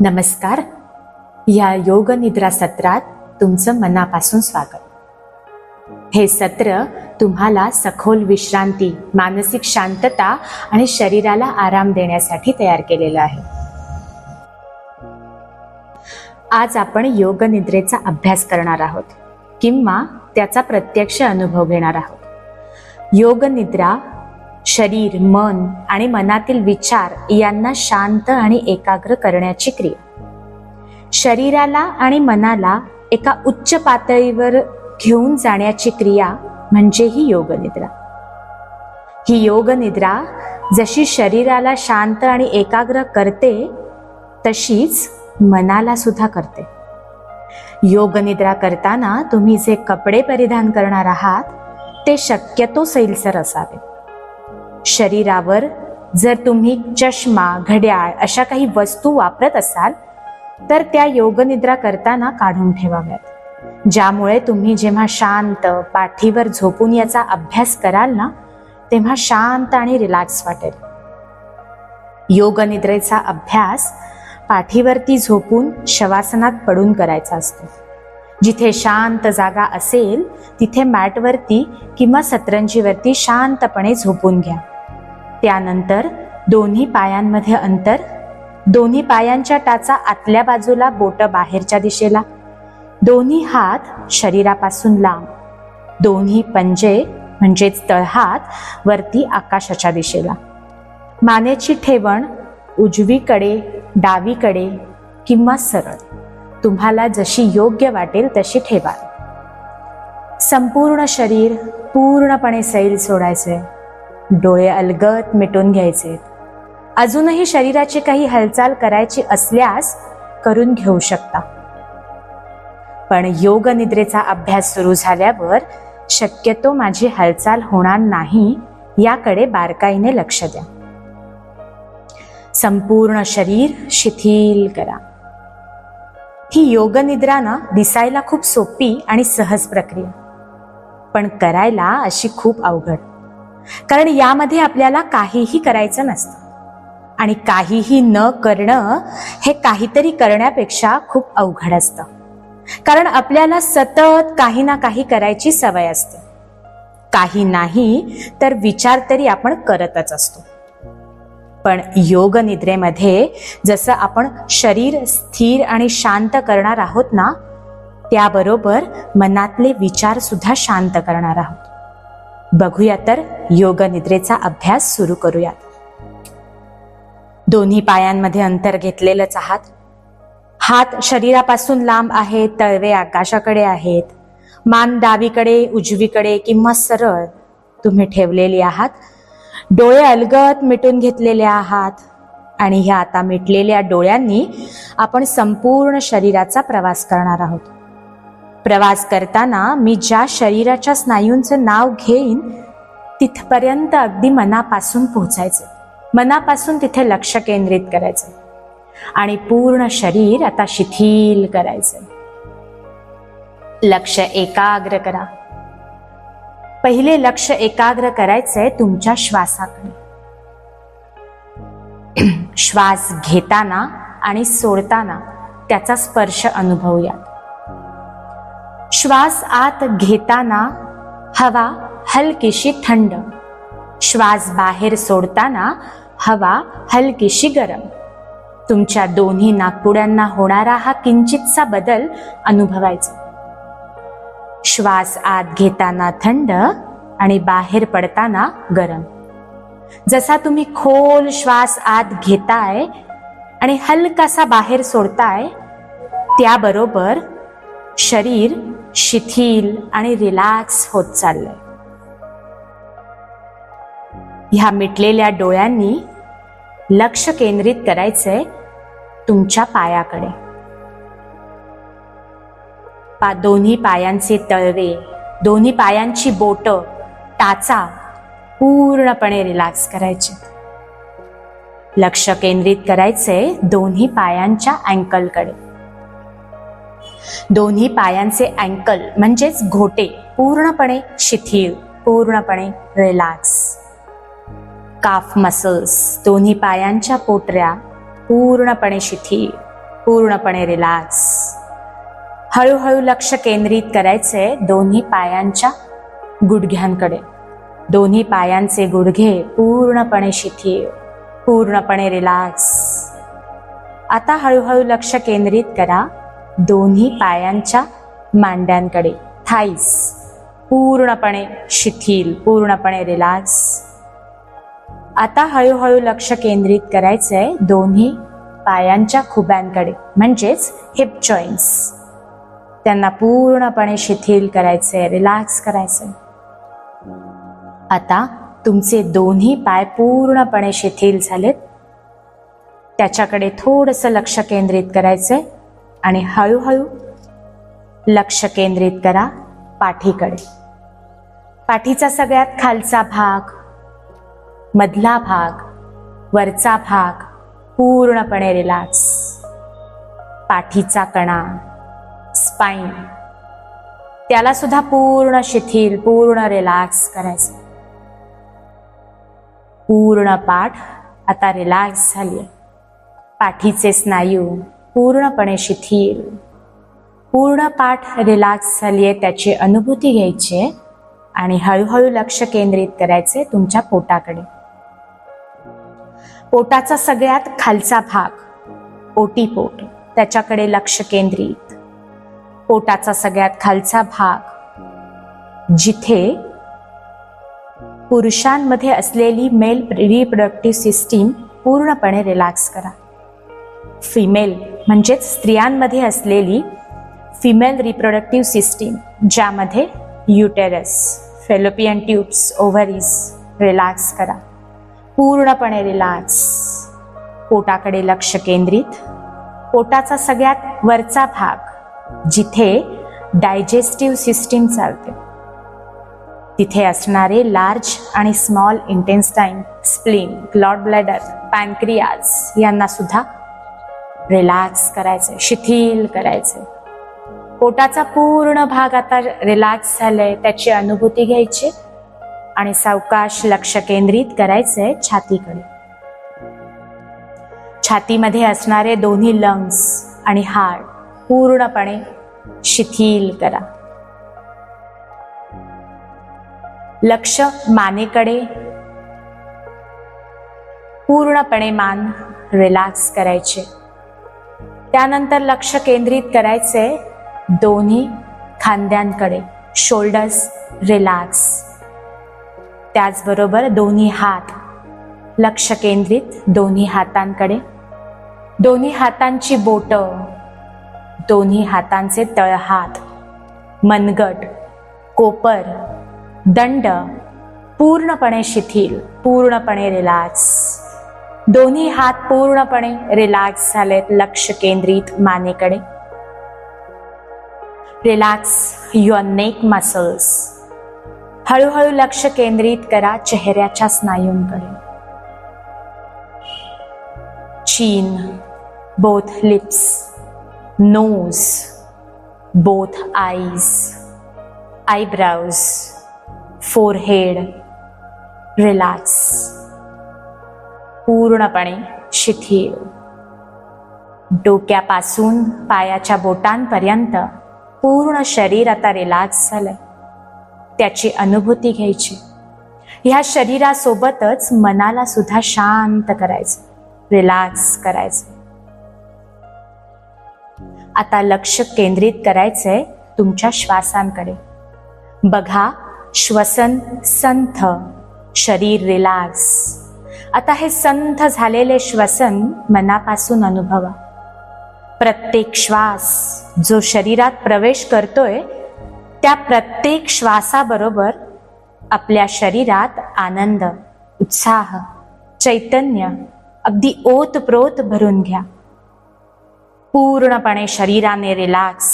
नमस्कार. या योग निद्रा सत्रात तुमचं मनापासून स्वागत. हे सत्र तुम्हाला सखोल विश्रांती, मानसिक शांतता आणि शरीराला आराम देण्यासाठी तयार केलेलं आहे. आज आपण योग निद्रेचा अभ्यास करणार आहोत किंवा त्याचा प्रत्यक्ष अनुभव घेणार आहोत. योग निद्रा शरीर, मन आणि मनातील विचार यांना शांत आणि एकाग्र करण्याची क्रिया. शरीराला आणि मनाला एका उच्च पातळीवर घेऊन जाण्याची क्रिया म्हणजे ही योग निद्रा. ही योग निद्रा जशी शरीराला शांत आणि एकाग्र करते तशीच मनाला सुद्धा करते. योग निद्रा करताना तुम्ही जे कपडे परिधान करणार आहात ते शक्यतो सैलसर असावे. शरीरावर जर तुम्ही चष्मा, घड्याळ अशा काही वस्तू वापरत असाल तर त्या योगनिद्रा करताना काढून ठेवाव्यात, ज्यामुळे तुम्ही जेव्हा शांत पाठीवर झोपून याचा अभ्यास कराल ना, तेव्हा शांत आणि रिलॅक्स वाटेल. योगनिद्रेचा अभ्यास पाठीवरती झोपून शवासनात पडून करायचा असतो. जिथे शांत जागा असेल तिथे मॅटवरती किंवा सतरंजीवरती शांतपणे झोपून घ्या. त्यानंतर दोन्ही पायांमध्ये अंतर, दोन्ही पायांच्या टाचा आतल्या बाजूला, बोटं बाहेरच्या दिशेला, दोन्ही हात शरीरापासून लांब, दोन्ही पंजे म्हणजेच तळहात वरती आकाशाच्या दिशेला. मानेची ठेवण उजवीकडे, डावीकडे किंवा सरळ, तुम्हाला जशी योग्य वाटेल तशी ठेवा. संपूर्ण शरीर पूर्णपणे सैल सोडायचे. डोळे अलगद मिटून घ्यायचे. अजूनही शरीराची काही हालचाल करायची असल्यास करून घेऊ शकता. पण योग निद्रेचा अभ्यास सुरू झाल्यावर शक्यतो माझी हालचाल होणार नाही याकडे बारकाईने लक्ष द्या. संपूर्ण शरीर शिथिल करा. ही योग निद्रा ना दिसायला खूप सोपी आणि सहज प्रक्रिया, पण करायला अशी खूप अवघड. कारण यामध्ये आपल्याला काहीही करायचं नसतं आणि काहीही न करणं हे काहीतरी करण्यापेक्षा खूप अवघड असतं. कारण आपल्याला सतत काही ना काही करायची सवय असते. काही नाही तर विचार तरी आपण करतच असतो. पण योग निद्रेमध्ये जसं आपण शरीर स्थिर आणि शांत करणार आहोत ना, त्याबरोबर मनातले विचार सुद्धा शांत करणार आहोत. बघूया तर योग निद्रेचा अभ्यास सुरू करूयात. दोन्ही पायांमध्ये अंतर घेतलेलंच आहात. हात शरीरापासून लांब आहेत, तळवे आकाशाकडे आहेत. मान डावीकडे, उजवीकडे किंवा सरळ तुम्ही ठेवलेली आहात. डोळे अलगद मिटून घेतलेले आहात आणि ह्या आता मिटलेल्या डोळ्यांनी आपण संपूर्ण शरीराचा प्रवास करणार आहोत. प्रवास करताना मी ज्या शरीराच्या स्नायूंचं नाव घेईन तिथपर्यंत अगदी मनापासून पोहोचायचं. मनापासून तिथे लक्ष केंद्रित करायचं आणि पूर्ण शरीर आता शिथिल करायचं. लक्ष एकाग्र करा. पहिले लक्ष एकाग्र करायचंय तुमच्या श्वासाकडे. श्वास घेताना आणि सोडताना त्याचा स्पर्श अनुभवूया. श्वास आत घेताना हवा हलकीशी थंड, श्वास बाहेर सोडताना हवा हलकीशी गरम. तुमच्या दोन्ही नाकपुड्यांना होणारा हा किंचितसा बदल अनुभवायचा. श्वास आत घेताना थंड आणि बाहेर पडताना गरम. जसा तुम्ही खोल श्वास आत घेताय आणि हलकासा बाहेर सोडताय, त्याबरोबर शरीर शिथिल आणि रिलॅक्स होत चाललंय. ह्या मिटलेल्या डोळ्यांनी लक्ष केंद्रित करायचंय तुमच्या पायाकडे. दोन्ही पायांचे तळवे, दोन्ही पायांची बोटं, टाचा पूर्णपणे रिलॅक्स करायचे. लक्ष केंद्रित करायचंय दोन्ही पायांच्या अँकलकडे. दोन्ही पायांचे अँकल म्हणजेच घोटे पूर्णपणे शिथिल, पूर्णपणे रिलॅक्स. काफ मसल्स, दोन्ही पायांच्या पोटऱ्या पूर्णपणे शिथिल. पूर्णपणे रिलॅक्स. हळूहळू लक्ष केंद्रित करायचे दोन्ही पायांच्या गुडघ्यांकडे. दोन्ही पायांचे गुडघे पूर्णपणे शिथिल, पूर्णपणे रिलॅक्स. आता हळूहळू लक्ष केंद्रित करा दोन्ही पायांच्या मांड्यांकडे. थाईस पूर्णपणे शिथिल, पूर्णपणे रिलॅक्स. आता हळूहळू लक्ष केंद्रित करायचंय दोन्ही पायांच्या खुब्यांकडे, म्हणजेच हिप जॉईंट्स. त्यांना पूर्णपणे शिथिल करायचंय, रिलॅक्स करायचंय. आता तुमचे दोन्ही पाय पूर्णपणे शिथिल झालेत. त्याच्याकडे थोडंसं लक्ष केंद्रित करायचंय आणि हळूहळू लक्ष केंद्रित करा पाठीकडे. पाठीचा सगळ्यात खालचा भाग, मधला भाग, वरचा भाग पूर्णपणे रिलॅक्स. पाठीचा कणा, स्पाइन, त्याला सुद्धा पूर्ण शिथिल, पूर्ण रिलॅक्स करायचं. पूर्ण पाठ आता रिलॅक्स झाली. पाठीचे स्नायू पूर्णपणे शिथिल. पूर्ण पाठ रिलॅक्स झाली आहे त्याची अनुभूती घ्यायची आणि हळूहळू लक्ष केंद्रित करायचे तुमच्या पोटाकडे. पोटाचा सगळ्यात खालचा भाग, ओटीपोट, त्याच्याकडे लक्ष केंद्रित. पोटाचा सगळ्यात खालचा भाग, जिथे पुरुषांमध्ये असलेली मेल रिप्रोडक्टिव्ह सिस्टीम पूर्णपणे रिलॅक्स करा. फिमेल म्हणजेच स्त्रियांमध्ये असलेली फिमेल रिप्रोडक्टिव्ह सिस्टीम, ज्यामध्ये युटेरस, फेलोपियन ट्यूब्स, ओव्हरीज रिलॅक्स करा. पूर्णपणे रिलॅक्स. पोटाकडे लक्ष केंद्रित. पोटाचा सगळ्यात वरचा भाग, जिथे डायजेस्टिव्ह सिस्टीम चालते, तिथे असणारे लार्ज आणि small intestine, spleen, gall bladder, pancreas यांना सुद्धा रिलॅक्स करायचे, शिथिल करायचे. पोटाचा पूर्ण भाग आता रिलॅक्स झालाय त्याची अनुभूती घ्यायची आणि सावकाश लक्ष केंद्रित करायचंय छातीकडे. छातीमध्ये असणारे दोन्ही लंग्स आणि हार्ट पूर्णपणे शिथिल करा. लक्ष मानेकडे, पूर्णपणे मान रिलॅक्स करायचे. त्यानंतर लक्ष केंद्रित करायचे दोन्ही खांद्यांकडे, शोल्डर्स रिलॅक्स. त्याचबरोबर दोन्ही हात, लक्ष केंद्रित दोन्ही हातांकडे. दोन्ही हातांची बोटं, दोन्ही हातांचे तळहात, मनगट, कोपर, दंड पूर्णपणे शिथिल, पूर्णपणे रिलॅक्स. दोन्ही हात पूर्णपणे रिलॅक्स झालेत. लक्ष केंद्रित मानेकडे. Relax your neck muscles. हळूहळू लक्ष केंद्रित करा चेहऱ्याच्या स्नायूंकडे. Chin, both lips, nose, both eyes, eyebrows, forehead relax, पूर्णपणे शिथिल. डोक्यापासून पायाच्या बोटांपर्यंत पूर्ण शरीर आता रिलॅक्स झालंय, त्याची अनुभूती घ्यायची. ह्या शरीरासोबतच मनाला सुद्धा शांत करायचं, रिलॅक्स करायचं. आता लक्ष केंद्रित करायचंय तुमच्या श्वासांकडे. बघा, श्वसन संथ, शरीर रिलॅक्स. आता हे संथ झालेले श्वसन मनापासून अनुभवा. प्रत्येक श्वास जो शरीरात प्रवेश करतोय त्या प्रत्येक श्वासाबरोबर आपल्या शरीरात आनंद, उत्साह, चैतन्य अगदी ओतप्रोत भरून घ्या. पूर्णपणे शरीराने रिलॅक्स,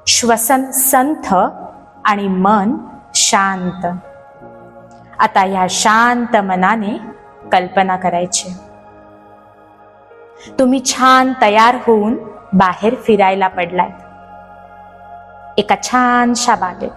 श्वसन संथ आणि मन शांत. आता या शांत मनाने कल्पना करायची, तुम्ही छान तयार होऊन बाहेर फिरायला पडलाय एका छानशा बागेत.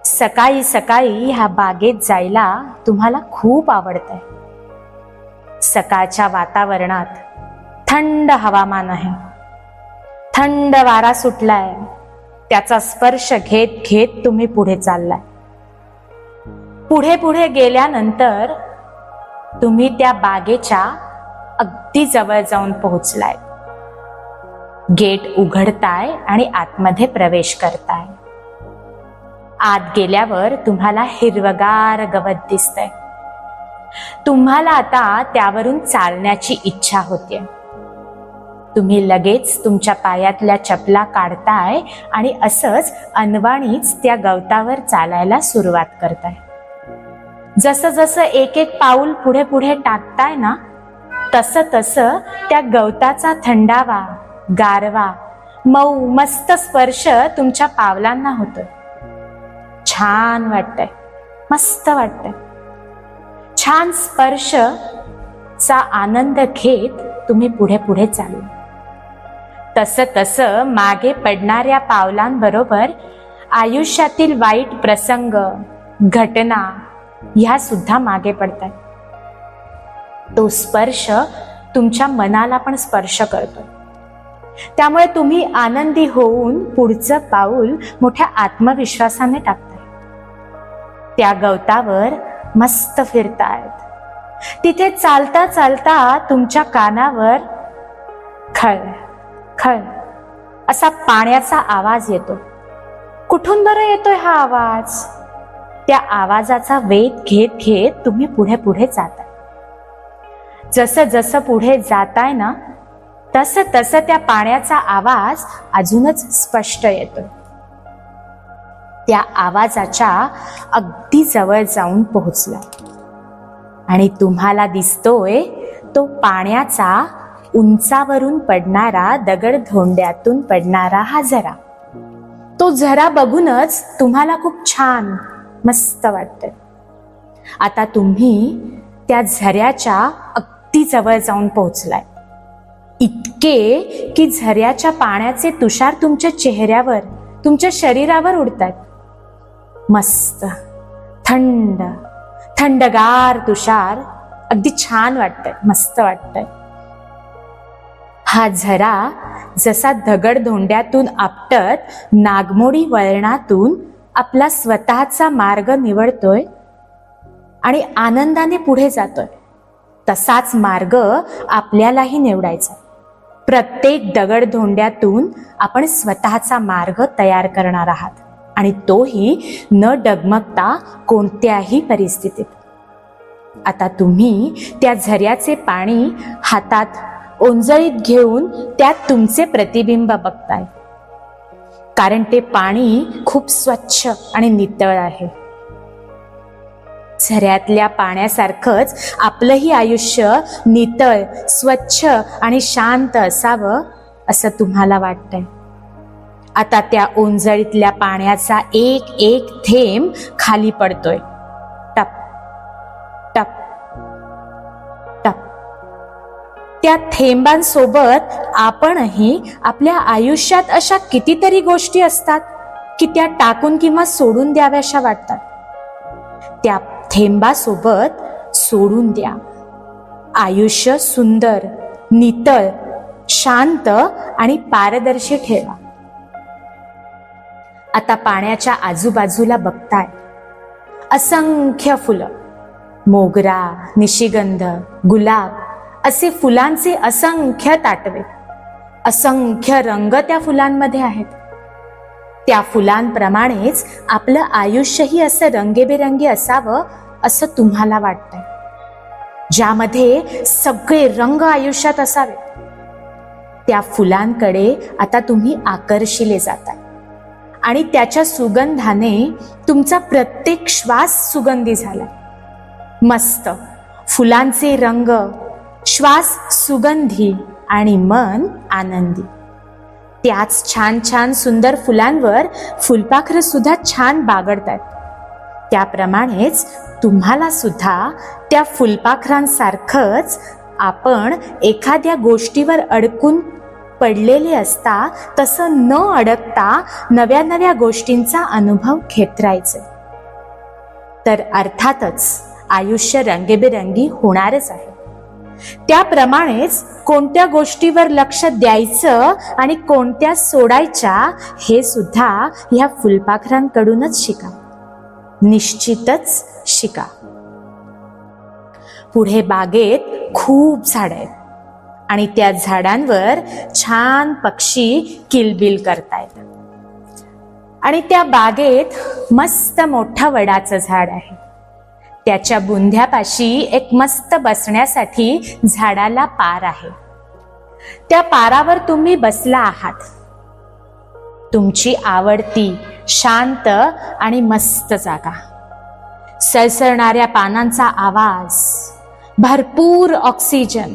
सकाळी सकाळी ह्या बागेत जायला तुम्हाला खूप आवडतंय. सकाळच्या वातावरणात थंड हवामान आहे, थंड वारा सुटलाय, त्याचा स्पर्श घेत घेत तुम्ही पुढे चाललाय. पुढे पुढे गेल्यानंतर तुम्ही त्या बागेच्या अगदी जवळ जाऊन पोहोचलाय. गेट उघडताय आणि आतमध्ये प्रवेश करताय. आत गेल्यावर तुम्हाला हिरवगार गवत दिसतंय. तुम्हाला आता त्यावरून चालण्याची इच्छा होते. तुम्ही लगेच तुमच्या पायातल्या चपला काढताय आणि असंच अनवाणीच त्या गवतावर चालायला सुरुवात करताय. जसं जसं एक एक पाऊल पुढे पुढे टाकताय ना, तसं तसं त्या गवताचा थंडावा, गारवा, मऊ मस्त स्पर्श तुमच्या पावलांना होतोय. छान वाटतंय, मस्त वाटतंय. छान स्पर्श चा आनंद घेत तुम्ही पुढे पुढे चालू. तसं तसं मागे पडणाऱ्या पावलांबरोबर आयुष्यातील वाईट प्रसंग, घटना ह्या सुद्धा मागे पडतात. तो स्पर्श तुमच्या मनाला पण स्पर्श करतो. त्यामुळे तुम्ही आनंदी होऊन पुढचं पाऊल मोठ्या आत्मविश्वासाने टाकताय. त्या गवतावर मस्त फिरतायत. तिथे चालता चालता तुमच्या कानावर खळ खळ असा पाण्याचा आवाज येतो. कुठून बरं येतोय हा आवाज? त्या आवाजाचा वेध घेत घेत तुम्ही पुढे पुढे जाताय. जसं जसं पुढे जाताय ना, तसं तसं त्या पाण्याचा आवाज अजूनच स्पष्ट येतो. त्या आवाजाच्या अगदी जवळ जाऊन पोहोचला आणि तुम्हाला दिसतोय तो पाण्याचा उंचावरून पडणारा, दगडधोंड्यातून पडणारा हा झरा. तो झरा बघूनच तुम्हाला खूप छान मस्त वाटतंय. आता तुम्ही त्या झऱ्याच्या अगदी जवळ जाऊन पोहोचलाय. इतके की झऱ्याच्या पाण्याचे तुषार तुमच्या चेहऱ्यावर, तुमच्या शरीरावर उडतात. मस्त थंड थंडगार तुषार, अगदी छान वाटतंय, मस्त वाटतंय. हा झरा जसा दगडधोंड्यातून आपटत नागमोडी वळणातून आपला स्वतःचा मार्ग निवडतोय आणि आनंदाने पुढे जातोय, तसाच मार्ग आपल्यालाही निवडायचा. प्रत्येक दगडधोंड्यातून आपण स्वतःचा मार्ग तयार करणार आहात आणि तोही न डगमगता कोणत्याही परिस्थितीत. आता तुम्ही त्या झऱ्याचे पाणी हातात ओंजळीत घेऊन त्यात तुमचे प्रतिबिंब बघताय. कारण ते पाणी खूप स्वच्छ आणि नितळ आहे. झऱ्यातल्या पाण्यासारखंच आपलंही आयुष्य नितळ, स्वच्छ आणि शांत असावं असं तुम्हाला वाटतंय. आता त्या ओंजळीतल्या पाण्याचा एक एक थेंब खाली पडतोय. टप टप टप. त्या थेंबांसोबत आपणही आपल्या आयुष्यात अशा कितीतरी गोष्टी असतात की त्या टाकून किंवा सोडून द्याव्याशा वाटतात. त्या थेंबासोबत सोडून द्या. आयुष्य सुंदर, नितळ, शांत आणि पारदर्शी ठेवा. आता पाण्याच्या आजूबाजूला बघताय असंख्य फुलं, मोगरा, निशिगंध, गुलाब असे फुलांचे असंख्य ताटवे. असंख्य रंग त्या फुलांमध्ये आहेत. त्या फुलांप्रमाणेच आपलं आयुष्यही असं रंगेबेरंगी असावं असं तुम्हाला वाटतंय, ज्यामध्ये सगळे रंग आयुष्यात असावे. त्या फुलांकडे आता तुम्ही आकर्षिले जाताय आणि त्याच्या सुगंधाने तुमचा प्रत्येक श्वास सुगंधी झाला. मस्त फुलांचे रंग, श्वास सुगंधी आणि मन आनंदी. त्याच छान छान सुंदर फुलांवर फुलपाखरं सुद्धा छान बागडतात. त्याप्रमाणेच तुम्हाला सुद्धा त्या फुलपाखरांसारखंच आपण एखाद्या गोष्टीवर अडकून पडलेले असता तसं न अडकता नव्या नव्या गोष्टींचा अनुभव घेत राहायचे. तर अर्थातच आयुष्य रंगेबेरंगी होणारच आहे. त्याप्रमाणेच कोणत्या गोष्टीवर लक्ष द्यायचं आणि कोणत्या सोडायच्या हे सुद्धा ह्या फुलपाखरांकडूनच शिका. निश्चितच शिका. पुढे बागेत खूप झाडं आहेत आणि त्या झाडांवर छान पक्षी किलबिल करतायत. आणि त्या बागेत मस्त मोठं वडाचं झाड आहे. त्याच्या बुंध्यापाशी एक मस्त बसण्यासाठी झाडाला पार आहे. त्या पारावर तुम्ही बसला आहात. तुमची आवडती शांत आणि मस्त जागा. सळसळणाऱ्या पानांचा आवाज, भरपूर oxygen,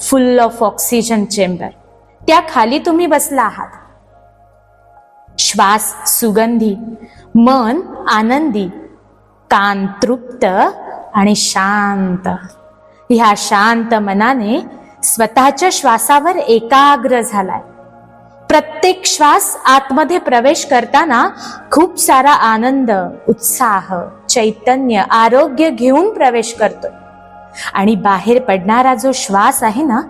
full of oxygen chamber. त्या खाली तुम्ही बसला आहात. श्वास सुगंधी, मन आनंदी, कान तृप्त आणि शांत. ह्या शांत मनाने स्वतःच्या श्वासावर एकाग्र झालाय. प्रत्येक श्वास आतमध्ये प्रवेश करताना खूप सारा आनंद, उत्साह, चैतन्य, आरोग्य घेऊन प्रवेश करतोय. आणि बाहेर पडणारा जो श्वास आहे ना,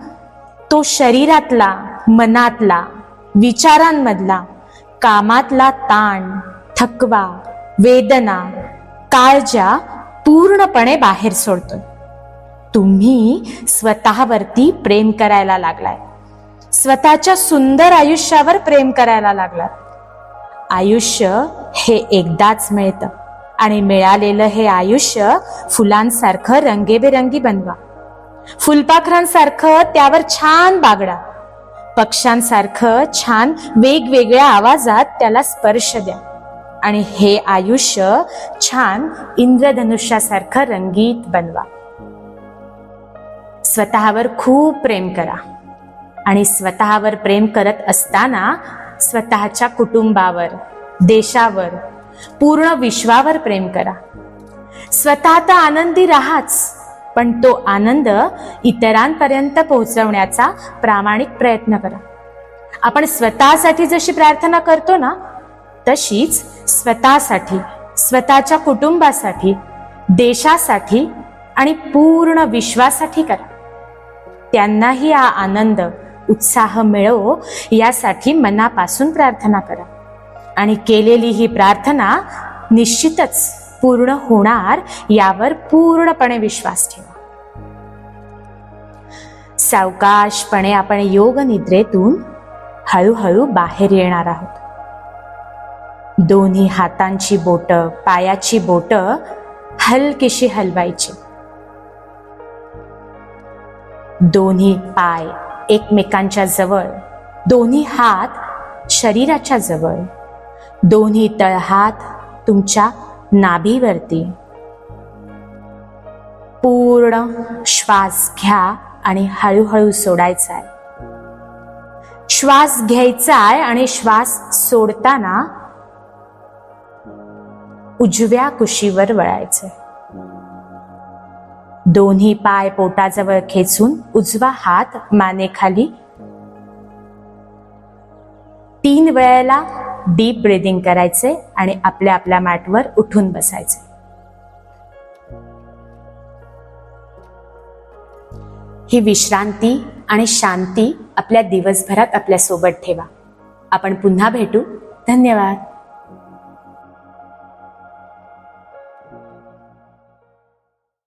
तो शरीरातला, मनातला, विचारांमधला, कामातला ताण, थकवा, वेदना, काळजा पूर्णपणे बाहेर सोडतोय. तुम्ही स्वतःवरती प्रेम करायला लागलाय. स्वतःच्या सुंदर आयुष्यावर प्रेम करायला लागलाय. आयुष्य हे एकदाच मिळतं आणि मिळालेलं हे आयुष्य फुलांसारखं रंगेबेरंगी बनवा. फुलपाखरांसारखं त्यावर छान बागडा. पक्ष्यांसारखं छान वेगवेगळ्या आवाजात त्याला स्पर्श द्या. आणि हे आयुष्य छान इंद्रधनुष्यासारखं रंगीत बनवा. स्वतःवर खूप प्रेम करा. आणि स्वतःवर प्रेम करत असताना स्वतःच्या कुटुंबावर, देशावर, पूर्ण विश्वावर प्रेम करा. स्वतः तर आनंदी राहाच, पण तो आनंद इतरांपर्यंत पोहोचवण्याचा प्रामाणिक प्रयत्न करा. आपण स्वतःसाठी जशी प्रार्थना करतो ना, तशीच स्वतःसाठी, स्वतःच्या कुटुंबासाठी, देशासाठी आणि पूर्ण विश्वासाठी करा. त्यांनाही हा आनंद, उत्साह मिळो यासाठी मनापासून प्रार्थना करा. आणि केलेली ही प्रार्थना निश्चितच पूर्ण होणार यावर पूर्णपणे विश्वास ठेवा. सावकाशपणे आपण योग निद्रेतून हळूहळू बाहेर येणार आहोत. दोन्ही हातांची बोटं, पायाची बोटं हलकीशी हलवायची. दोन्ही पाय एकमेकांच्या जवळ, दोन्ही हात शरीराच्या जवळ, दोन्ही तळहात तुमच्या नाभीवरती. पूर्ण श्वास घ्या आणि हळूहळू सोडायचा आहे. श्वास घ्यायचा आहे आणि श्वास सोडताना उजव्या कुशीवर वळायचंय. दोन्ही पाय पोटाजवळ खेचून उजवा हात मानेखाली. 3 वेळेला डीप ब्रीदिंग करायचे आणि आपल्या आपल्या मॅटवर उठून बसायचे. ही विश्रांती आणि शांती आपल्या दिवसभरात आपल्या सोबत ठेवा. आपण पुन्हा भेटू. धन्यवाद.